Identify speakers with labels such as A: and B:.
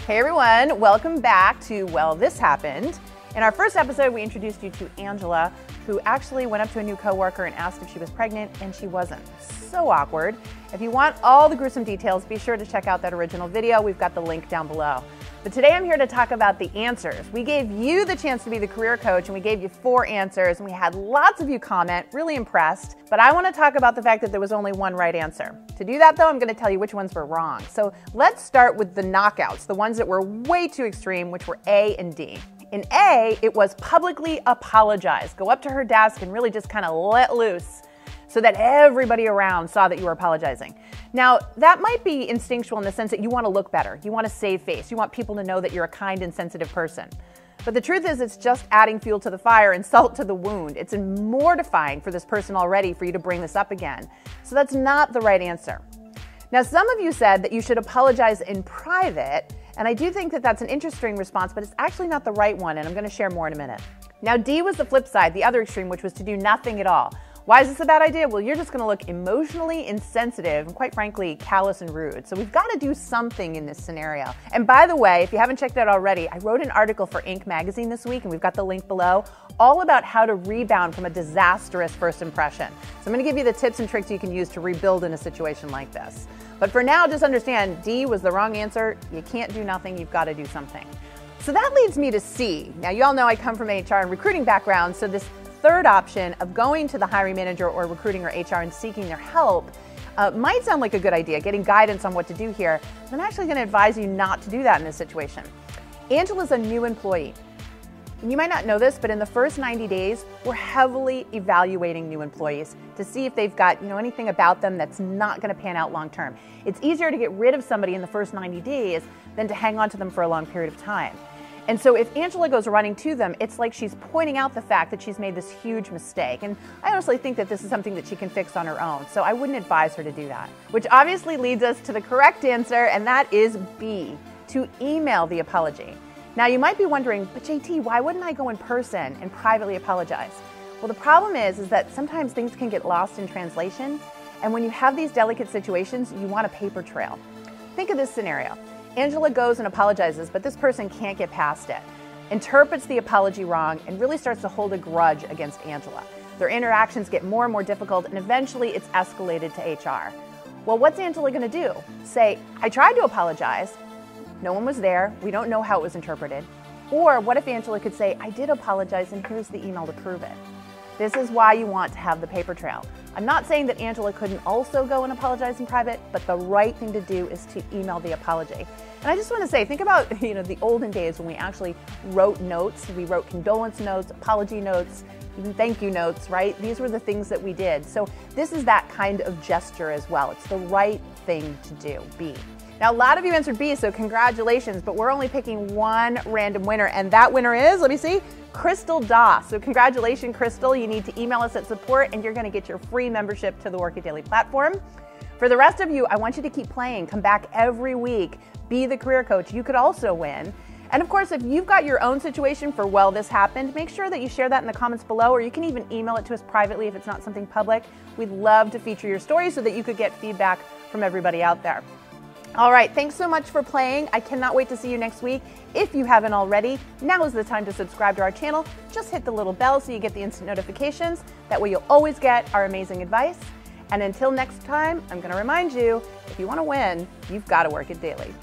A: Hey everyone, welcome back to Well, This Happened. In our first episode, we introduced you to Angela, who actually went up to a new coworker and asked if she was pregnant, and she wasn't. So awkward. If you want all the gruesome details, be sure to check out that original video. We've got the link down below. But today I'm here to talk about the answers. We gave you the chance to be the career coach, and we gave you 4 answers, and we had lots of you comment, really impressed. But I want to talk about the fact that there was only one right answer. To do that, though, I'm going to tell you which ones were wrong. So let's start with the knockouts, the ones that were way too extreme, which were A and D. In A, it was publicly apologize. Go up to her desk and really just kind of let loose so that everybody around saw that you were apologizing. Now, that might be instinctual in the sense that you want to look better. You want to save face. You want people to know that you're a kind and sensitive person. But the truth is, it's just adding fuel to the fire and salt to the wound. It's mortifying for this person already for you to bring this up again. So that's not the right answer. Now, some of you said that you should apologize in private, and I do think that that's an interesting response, but it's actually not the right one, and I'm going to share more in a minute. Now, D was the flip side, the other extreme, which was to do nothing at all. Why is this a bad idea? Well, you're just going to look emotionally insensitive and, quite frankly, callous and rude. So we've got to do something in this scenario. And by the way, if you haven't checked it out already, I wrote an article for Inc. magazine this week, and we've got the link below, all about how to rebound from a disastrous first impression. So I'm going to give you the tips and tricks you can use to rebuild in a situation like this. But for now, just understand D was the wrong answer. You can't do nothing. You've got to do something. So that leads me to C. Now, you all know I come from an HR and recruiting background, so this third option of going to the hiring manager or recruiting or HR and seeking their help might sound like a good idea, getting guidance on what to do here. But I'm actually going to advise you not to do that in this situation. Angela's a new employee. And you might not know this, but in the first 90 days, we're heavily evaluating new employees to see if they've got anything about them that's not going to pan out long term. It's easier to get rid of somebody in the first 90 days than to hang on to them for a long period of time. And so if Angela goes running to them, it's like she's pointing out the fact that she's made this huge mistake. And I honestly think that this is something that she can fix on her own. So I wouldn't advise her to do that. Which obviously leads us to the correct answer, and that is B, to email the apology. Now you might be wondering, but JT, why wouldn't I go in person and privately apologize? Well, the problem is that sometimes things can get lost in translation. And when you have these delicate situations, you want a paper trail. Think of this scenario. Angela goes and apologizes, but this person can't get past it, interprets the apology wrong, and really starts to hold a grudge against Angela. Their interactions get more and more difficult, and eventually it's escalated to HR. Well, what's Angela going to do? Say, I tried to apologize. No one was there. We don't know how it was interpreted. Or what if Angela could say, I did apologize, and here's the email to prove it. This is why you want to have the paper trail. I'm not saying that Angela couldn't also go and apologize in private, but the right thing to do is to email the apology. And I just want to say, think about the olden days when we actually wrote notes. We wrote condolence notes, apology notes, even thank you notes, right? These were the things that we did. So this is that kind of gesture as well. It's the right thing to do, B. Now, a lot of you answered B, so congratulations, but we're only picking one random winner, and that winner is, let me see, Crystal Doss. So congratulations, Crystal. You need to email us at support, and you're going to get your free membership to the Work It Daily platform. For the rest of you, I want you to keep playing. Come back every week. Be the career coach. You could also win. And of course, if you've got your own situation for Well, This Happened, make sure that you share that in the comments below, or you can even email it to us privately if it's not something public. We'd love to feature your story so that you could get feedback from everybody out there. All right, thanks so much for playing. I cannot wait to see you next week. If you haven't already, now is the time to subscribe to our channel. Just hit the little bell so you get the instant notifications. That way you'll always get our amazing advice. And until next time, I'm going to remind you, if you want to win, you've got to work it daily.